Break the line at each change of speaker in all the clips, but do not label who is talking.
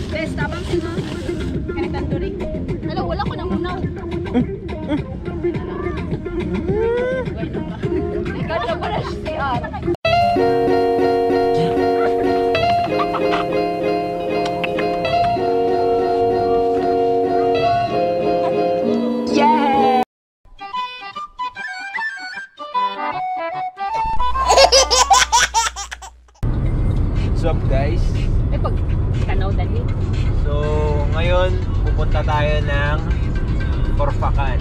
Best, tabang sino? Kahit tanduri. Hello, wala ko nang munaw. Ikaw na pala siya.
What's up guys?
May pagkanaw dali.
So ngayon pupunta tayo ng Korfakan.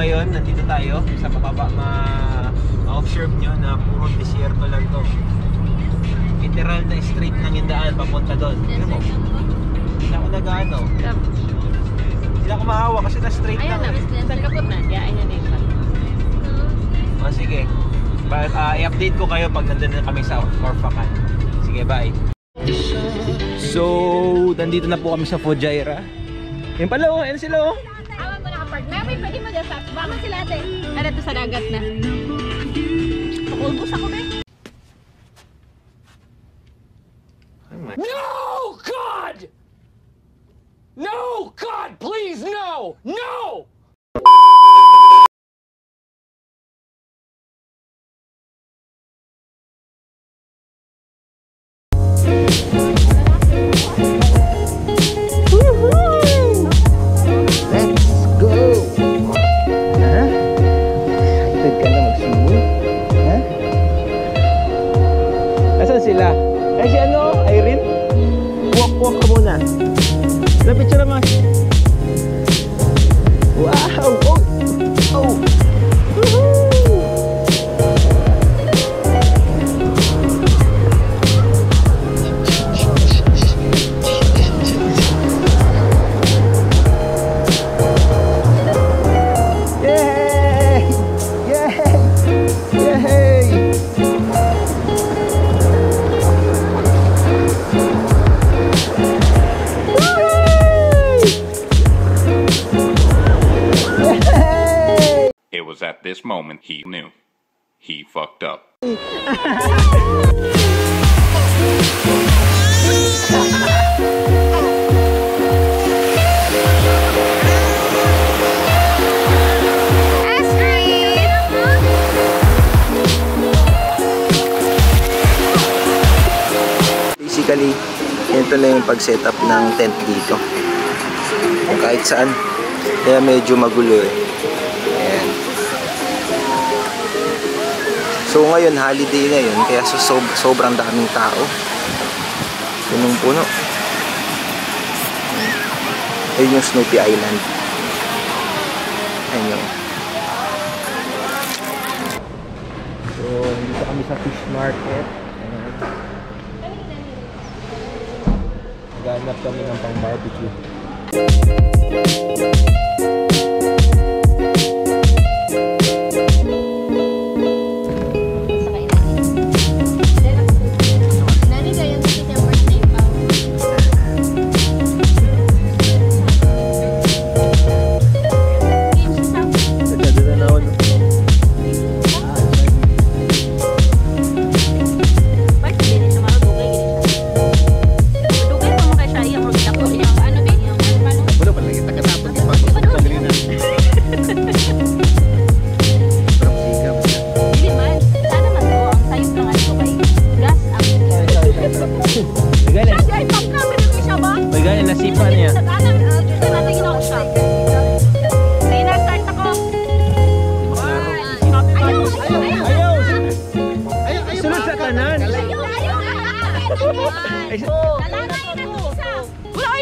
Ngayon, nandito tayo sa pababa, ma-observe nyo na puro desierto lang to. Literal na straight lang yung daan papunta doon. Ano mo? Hindi ako nag-ano. Hindi ako mahawa kasi na straight lang.
Ayun na, pagkapot na. Ayun na yung
O sige, i-update ko kayo pag nandun na kami sa Korfakan. Sige, bye. So, nandito na po kami sa FUJEIRAH. Yan pala oh, yan sila oh.
May pwede mo dyan sa bakit sila ate? Ano ito sa dagat na? Pakulbos ako ba?
No God! No God, please no! No!
Sila. Ay si ano? Irene? Walk ka muna. Lapit siya naman. Wow! Oh! Oh! Yay! Yay! Yay!
It was at this moment he knew. He fucked up.
Basically, ito na yung pag-setup ng tent dito. Kahit saan. Kaya medyo magulo eh. Ayan. So ngayon, holiday ngayon. Kaya sobrang daming tao. Punong-puno. Ayun yung Snoopy Island. Ayun yung. So, dito kami sa fish market. Ganap kami ng pang barbecue.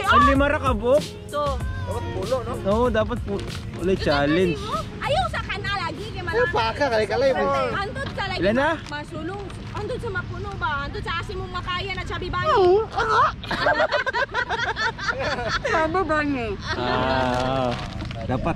Ang lima rakabok?
So,
dapat pulo, no? Oo, dapat pulo challenge.
Ayaw sa kanal malapit.
Paka, kalay-kalay.
Andun sa like,
Ilan na?
masulong. Andun sa mapuno ba? Andun sa asim mong makayan at sabi ba?
Sabi ba niya?
Dapat.